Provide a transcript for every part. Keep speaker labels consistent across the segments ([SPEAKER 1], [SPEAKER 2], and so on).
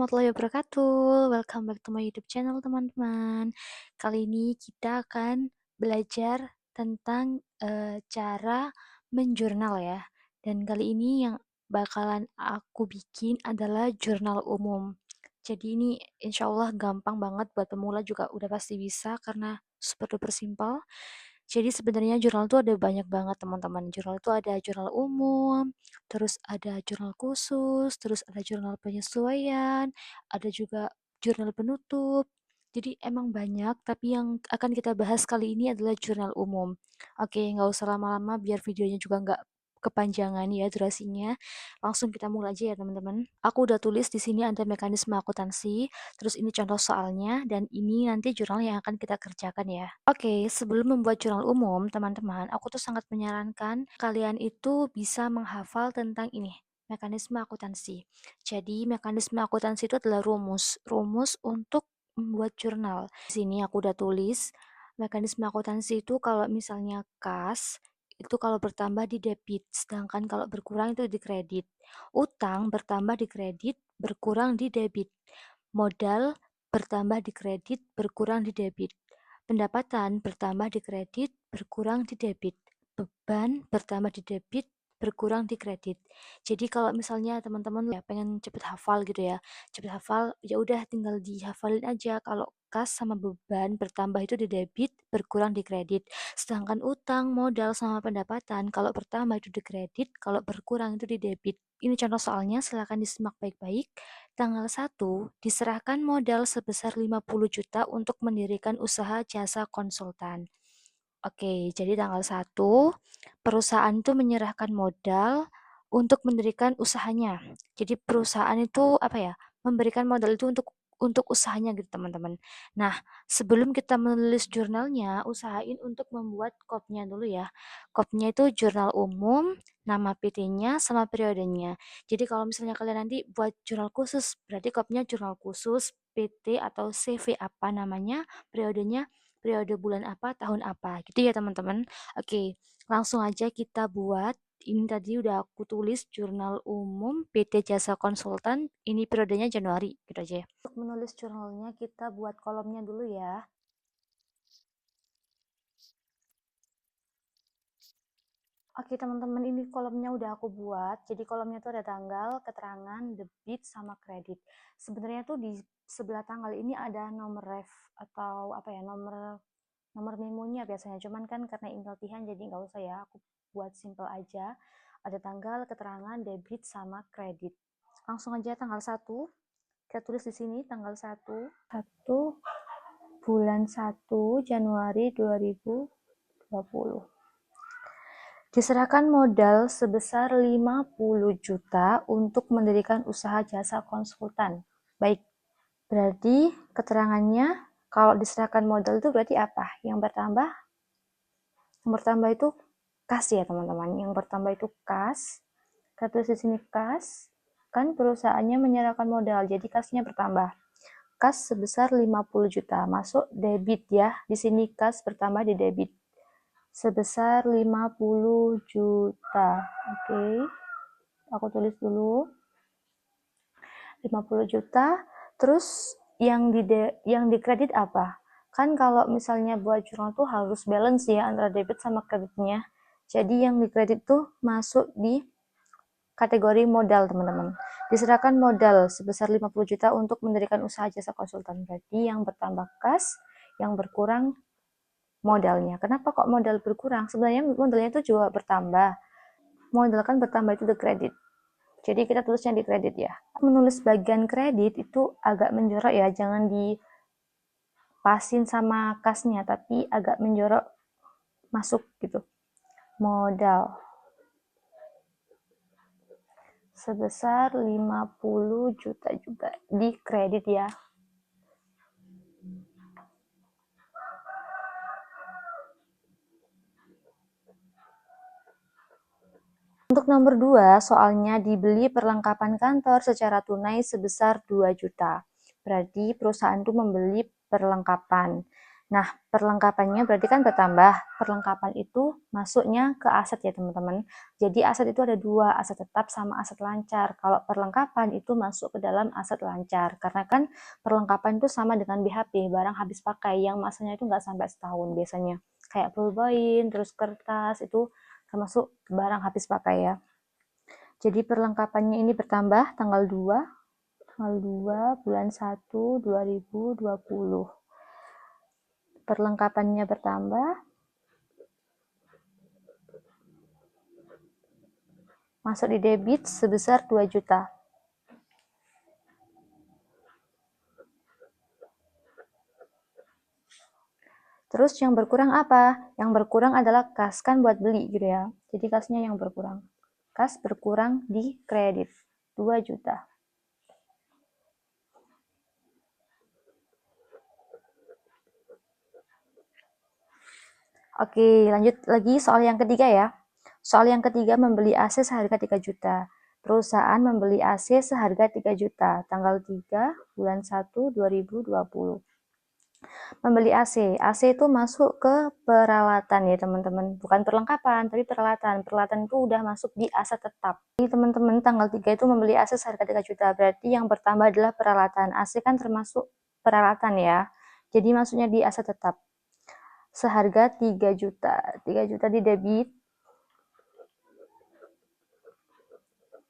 [SPEAKER 1] warahmatullahi wabarakatuh. Welcome back to my YouTube channel, teman-teman. Kali ini kita akan belajar tentang cara menjurnal ya. Dan kali ini yang bakalan aku bikin adalah jurnal umum. Jadi ini insya Allah gampang banget buat pemula juga udah pasti bisa karena super duper simple. Jadi sebenarnya jurnal itu ada banyak banget teman-teman. Jurnal itu ada jurnal umum, terus ada jurnal khusus, terus ada jurnal penyesuaian, ada juga jurnal penutup. Jadi emang banyak, tapi yang akan kita bahas kali ini adalah jurnal umum. Oke, nggak usah lama-lama biar videonya juga nggak kepanjangan ya durasinya. Langsung kita mulai aja ya teman-teman. Aku udah tulis di sini ada mekanisme akuntansi, terus ini contoh soalnya, dan ini nanti jurnal yang akan kita kerjakan ya. Oke, sebelum membuat jurnal umum, teman-teman, aku tuh sangat menyarankan kalian itu bisa menghafal tentang ini, mekanisme akuntansi. Jadi, mekanisme akuntansi itu adalah rumus untuk membuat jurnal. Di sini aku udah tulis, mekanisme akuntansi itu kalau misalnya kas, itu kalau bertambah di debit, sedangkan kalau berkurang itu di kredit. Utang bertambah di kredit, berkurang di debit. Modal bertambah di kredit, berkurang di debit. Pendapatan bertambah di kredit, berkurang di debit. Beban bertambah di debit, berkurang di kredit. Jadi kalau misalnya teman-teman ya pengen cepet hafal gitu ya, cepet hafal, ya udah tinggal dihafalin aja kalau kas sama beban bertambah itu di debit, berkurang di kredit. Sedangkan utang, modal sama pendapatan kalau bertambah itu di kredit, kalau berkurang itu di debit. Ini contoh soalnya, silakan disimak baik-baik. Tanggal 1, diserahkan modal sebesar 50 juta untuk mendirikan usaha jasa konsultan. Oke, jadi tanggal 1, perusahaan itu menyerahkan modal untuk mendirikan usahanya. Jadi perusahaan itu apa ya? Memberikan modal itu untuk usahanya gitu, teman-teman. Nah, sebelum kita menulis jurnalnya, usahain untuk membuat kopnya dulu ya. Kopnya itu jurnal umum, nama PT-nya sama periodenya. Jadi kalau misalnya kalian nanti buat jurnal khusus, berarti kopnya jurnal khusus PT atau CV apa namanya, periodenya periode bulan apa, tahun apa, gitu ya teman-teman. Oke, langsung aja kita buat. Ini tadi udah aku tulis jurnal umum PT Jasa Konsultan, ini periodenya Januari, gitu aja. Untuk menulis jurnalnya kita buat kolomnya dulu ya. Oke teman-teman, ini kolomnya udah aku buat. Jadi kolomnya tuh ada tanggal, keterangan, debit, sama kredit. Sebenarnya tuh di sebelah tanggal ini ada nomor ref atau apa ya, nomor memonya biasanya. Cuman kan karena ini latihan jadi nggak usah ya. Aku buat simple aja. Ada tanggal, keterangan, debit, sama kredit. Langsung aja tanggal 1. Kita tulis di sini tanggal 1 bulan 1 Januari 2020. Diserahkan modal sebesar 50 juta untuk mendirikan usaha jasa konsultan. Baik, berarti keterangannya kalau diserahkan modal itu berarti apa? Yang bertambah itu kas ya teman-teman. Yang bertambah itu kas. Kita tulis di sini kas. Kan perusahaannya menyerahkan modal, jadi kasnya bertambah. Kas sebesar 50 juta, masuk debit ya. Di sini kas bertambah di debit sebesar 50 juta. Oke, aku tulis dulu 50 juta. Terus yang di kredit apa? Kan kalau misalnya buat jurnal tuh harus balance ya antara debit sama kreditnya. Jadi yang di kredit tuh masuk di kategori modal, teman-teman. Diserahkan modal sebesar 50 juta untuk mendirikan usaha jasa konsultan. Berarti yang bertambah kas, yang berkurang modalnya. Kenapa kok modal berkurang? Sebenarnya modalnya itu juga bertambah. Modal kan bertambah itu di kredit. Jadi kita tulisnya di kredit ya. Menulis bagian kredit itu agak menjorok ya, jangan dipasin sama kasnya, tapi agak menjorok masuk gitu. Modal sebesar 50 juta juga di kredit ya. Untuk nomor 2, soalnya dibeli perlengkapan kantor secara tunai sebesar 2 juta. Berarti perusahaan itu membeli perlengkapan. Nah, perlengkapannya berarti kan bertambah. Perlengkapan itu masuknya ke aset ya teman-teman. Jadi aset itu ada dua, aset tetap sama aset lancar. Kalau perlengkapan itu masuk ke dalam aset lancar. Karena kan perlengkapan itu sama dengan BHP, barang habis pakai, yang masanya itu nggak sampai setahun biasanya. Kayak pulpen, terus kertas, itu termasuk barang habis pakai ya. Jadi perlengkapannya ini bertambah tanggal 2 bulan 1 2020. Perlengkapannya bertambah, masuk di debit sebesar 2 juta. Terus yang berkurang apa? Yang berkurang adalah kas, kan buat beli gitu ya. Jadi kasnya yang berkurang. Kas berkurang di kredit 2 juta. Oke, lanjut lagi soal yang ketiga ya. Soal yang ketiga, membeli AC seharga 3 juta. Perusahaan membeli AC seharga 3 juta, tanggal 3 bulan 1 2020. Membeli AC. AC itu masuk ke peralatan ya teman-teman. Bukan perlengkapan, tapi peralatan. Peralatan itu udah masuk di aset tetap. Jadi teman-teman tanggal 3 itu membeli AC seharga 3 juta. Berarti yang bertambah adalah peralatan. AC kan termasuk peralatan ya. Jadi masuknya di aset tetap. Seharga 3 juta. 3 juta di debit.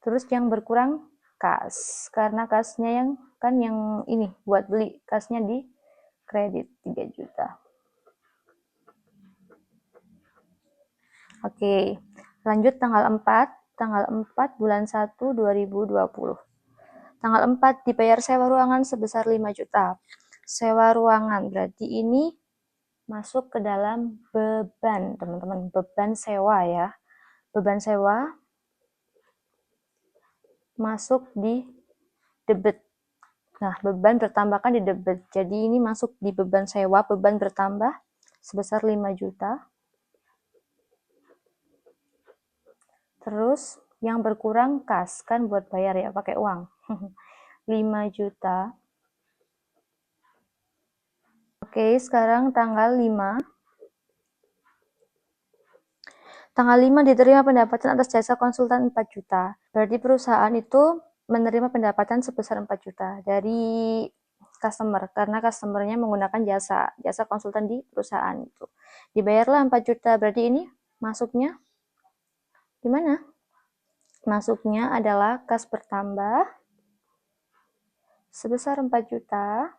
[SPEAKER 1] Terus yang berkurang kas. Karena kasnya yang kan yang ini buat beli. Kasnya di kredit 3 juta. Oke, lanjut tanggal 4 bulan 1 2020. Tanggal 4 dibayar sewa ruangan sebesar 5 juta. Sewa ruangan berarti ini masuk ke dalam beban, teman-teman. Beban sewa ya. Beban sewa masuk di debit. Nah, beban bertambahkan di debit. Jadi ini masuk di beban sewa, beban bertambah sebesar 5 juta. Terus yang berkurang kas, kan buat bayar ya, pakai uang. 5 juta. Oke, sekarang tanggal 5. Tanggal 5 diterima pendapatan atas jasa konsultan 4 juta. Berarti perusahaan itu menerima pendapatan sebesar 4 juta dari customer, karena customernya menggunakan jasa konsultan di perusahaan itu. Dibayarlah 4 juta, berarti ini masuknya di mana? Masuknya adalah kas bertambah sebesar 4 juta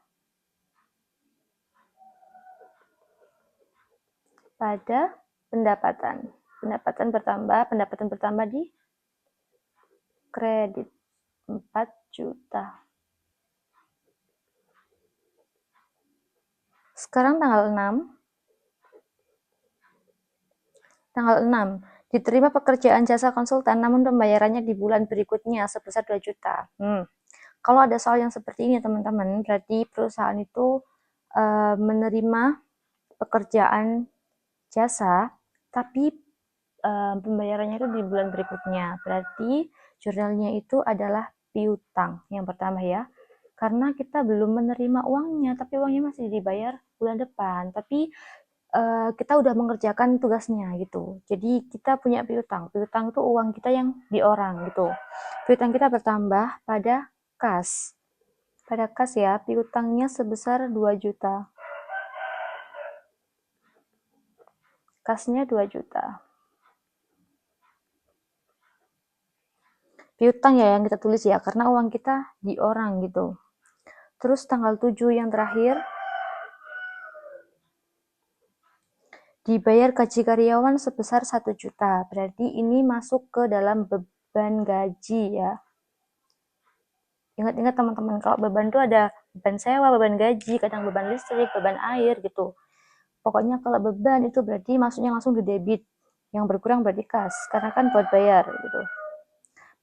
[SPEAKER 1] pada pendapatan. Pendapatan bertambah di kredit 4 juta. Sekarang tanggal 6. Tanggal 6. Diterima pekerjaan jasa konsultan namun pembayarannya di bulan berikutnya sebesar 2 juta. Kalau ada soal yang seperti ini teman-teman, berarti perusahaan itu menerima pekerjaan jasa tapi pembayarannya itu di bulan berikutnya. Berarti jurnalnya itu adalah piutang yang pertama ya. Karena kita belum menerima uangnya, tapi uangnya masih dibayar bulan depan. Tapi kita udah mengerjakan tugasnya gitu. Jadi kita punya piutang. Piutang itu uang kita yang di orang gitu. Piutang kita bertambah pada kas. Pada kas ya, piutangnya sebesar 2 juta. Kasnya 2 juta. Piutang ya yang kita tulis ya, karena uang kita di orang gitu. Terus tanggal 7 yang terakhir, dibayar gaji karyawan sebesar 1 juta. Berarti ini masuk ke dalam beban gaji ya. Ingat-ingat teman-teman, kalau beban itu ada beban sewa, beban gaji, kadang beban listrik, beban air gitu. Pokoknya kalau beban itu berarti masuknya langsung di debit. Yang berkurang berarti kas, karena kan buat bayar gitu.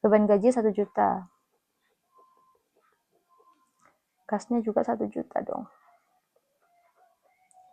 [SPEAKER 1] Beban gaji 1 juta. Kasnya juga 1 juta dong.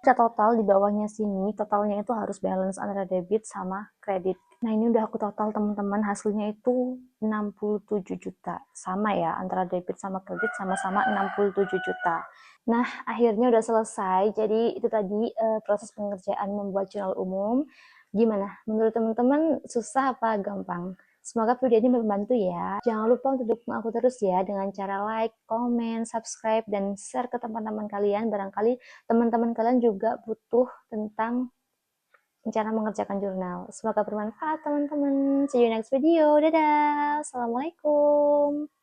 [SPEAKER 1] Total di bawahnya sini, totalnya itu harus balance antara debit sama kredit. Nah ini udah aku total teman-teman, hasilnya itu 67 juta. Sama ya, antara debit sama kredit sama-sama 67 juta. Nah, akhirnya udah selesai. Jadi itu tadi proses pengerjaan membuat jurnal umum. Gimana? Menurut teman-teman susah apa gampang? Semoga video ini membantu ya. Jangan lupa untuk dukung aku terus ya dengan cara like, komen, subscribe, dan share ke teman-teman kalian. Barangkali teman-teman kalian juga butuh tentang cara mengerjakan jurnal. Semoga bermanfaat teman-teman. See you next video. Dadah. Assalamualaikum.